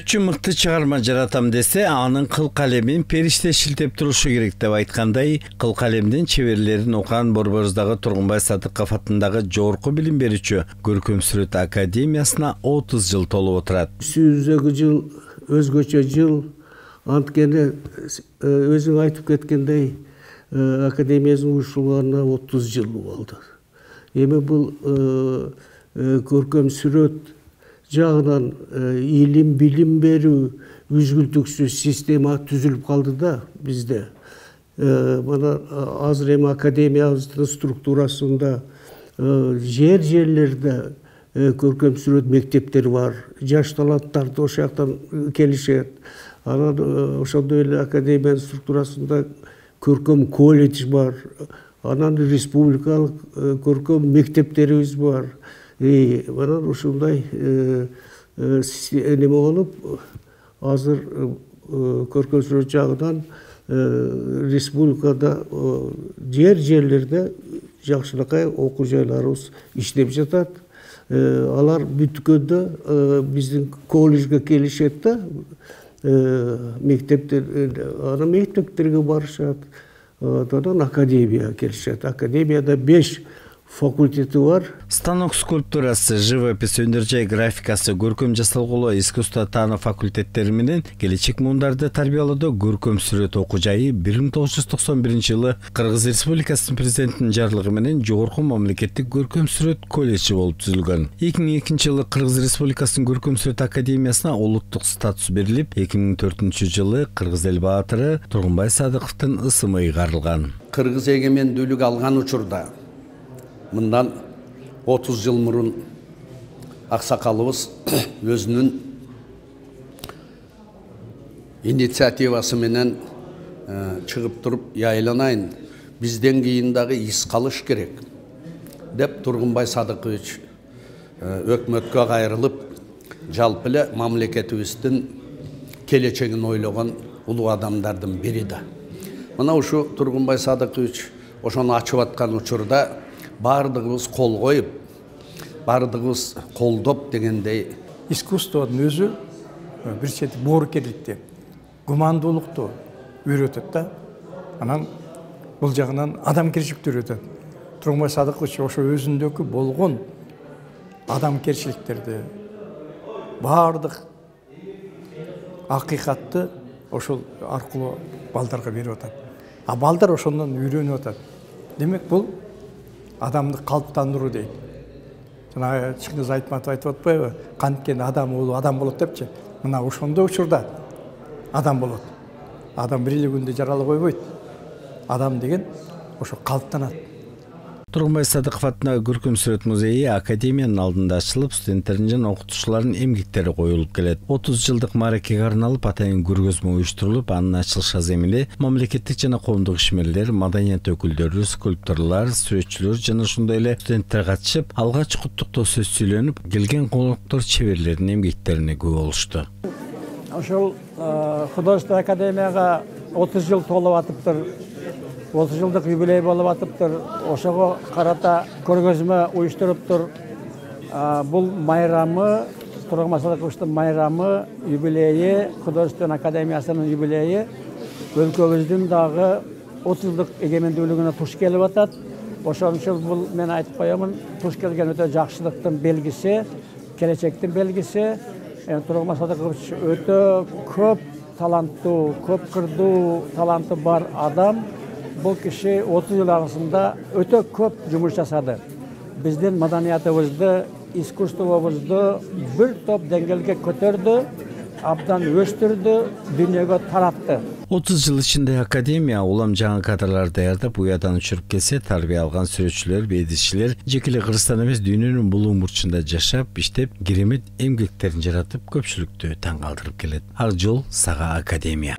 сүрөтчү мыкты чыгарма жаратам десе, анын кыл калемин периште шилтеп турушу керек деп айткандай, кыл калемдин чеберлерин окуган Борборуздагы Тургунбай Садыков атындагы жогорку билим берүүчү Көркөм Сүрөт академиясына 30 жыл толуп отурат. Сүйүзөгү жыл, өзгөчө жыл, анткени өзүң айтып кеткендей, академиянын уюштурулганына 30 жыл болду. Эми бул көркөм сүрөт жагынан илим билим берүү үзгүлтүксүз система түзүлүп калды да бизде. Мына азыр эми академиябыздын структурасында жерлерде көркөм сүрөт мектептери бар. Жаш таланттарды ошол жактан келишет. Анан ошондой эле академиянын структурасында көркөм колледж бар. Анан республикалык көркөм мектептерибиз бар. Анан ушундай неме болуп, азыр көркөм сүрөт жагынан республикада жерлерде жакшынакай окуу жайларыбыз иштеп жатат. Алар бүткөндө биздин колледжге келишет да, анан мектептерге барышат. Анан академияга келишет. Академияда 5 факультети бар. Станок скульптурасы, живопись, өнөр жай графикасы, көркөм жасалгылоо, искусство таануу факультеттери менен келечек мундарды тарбиялоодо көркөм сүрөт окуу жайы 1991 жылы Кыргыз Республикасынын президентинин жарлыгы менен жогорку мамлекеттик көркөм сүрөт колледжи болуп түзүлгөн. 2002 жылы Кыргыз Республикасынын көркөм сүрөт академиясына улуттук статус берилип, 2004 жылы Кыргыз эл баатыры Тургунбай Садыковдун ысымы ыйгарылган. Кыргыз эгемендүүлүк алган учурда мындан 30 жыл мурун аксакалыбыз өзүнүн инициативасы менен чыгып туруп, яйланайын, бизден кийин дагы из калыш керек деп Тургунбай Садыкович өкмөткө кайрылып, жалпы эле мамлекетибиздин келечегин ойлогон улуу адамдардын бири да. Мына ушу Тургунбай Садыкович ошону ачып аткан учурда бардыгыбыз кол коюп, бардыгыбыз колдоп дегендей. Искусствонун өзү бир чети боорукерликти, гумандуулукту үйрөтөт да. Анан бул жагынан адамгерчиликти үйрөтөт. Тургунбай Садыкович ошо өзүндөгү болгон адамгерчиликтерди, бардык акыйкатты ошол аркылуу балдарга берип атат. А балдар ошондон үйрөнүп атат. Демек бул адамды калыптандыруу дейт. Жана Чыңгыз Айтматов айтып атпайбы? Канткен адам уулу адам болот депчи. Мына ошондой учурда адам болот. Адам бир эле күндө жарала койбойт. Адам деген ошо калыптанат. Тургунбай Садыков атындагы көркөм сүрөт музейи академиянын алдында ачылып, студенттердин жана окутуучулардын эмгектери коюлуп келет. 30 жылдык мааракеге арналып атайын көргөзмө уюштурулуп, анын ачылыш аземине мамлекеттик жана коомдук ишмерлер, маданият өкүлдөрү, скульпторлор, сүрөтчүлөр жана ошондой эле студенттер катышып, алгач куттуктоо сөз сүйлөнүп, келген коноктор чеберлердин эмгектерине күбө болушту. Ошол художественный академияга 30 жыл толуп атыптыр. 30 жылдык юбилей болуп атыптыр. Ошого карата көргөзмө уюштуруптур. Бул майрамы, Тургунбай Садыковдун майрамы, юбилейи, художественный академиясынын юбилейи өлкөбүздүн дагы 30 жылдык эгемендүүлүгүнө туш келип атат. Ошон үчүн бул мен айтып коёмун, туш келген өтө жакшылыктын белгиси, келечектин белгиси. Тургунбай Садыкович өтө көп таланттуу, көп кырдуу таланты бар адам. Бұл киши 30 жыл арасында өтө көп жумуш жасады. Биздин маданиятыбызды, искусствобузду бир топ деңгээлге көтөрдү, абдан өстүрдү, дүйнөгө таратты. 30 жыл ичинде академия улам жаңы кадрлар даярдап, уядан учуруп келсе, тарбия алган сүрөтчүлөр, бедисчилер жеке эле Кыргызстан эмес, дүйнөнүн булуң бурчунда жашап, иштеп, керемет эмгектерин жаратып, көпчүлүктү таң калтырып келет. Ак жол сага академия.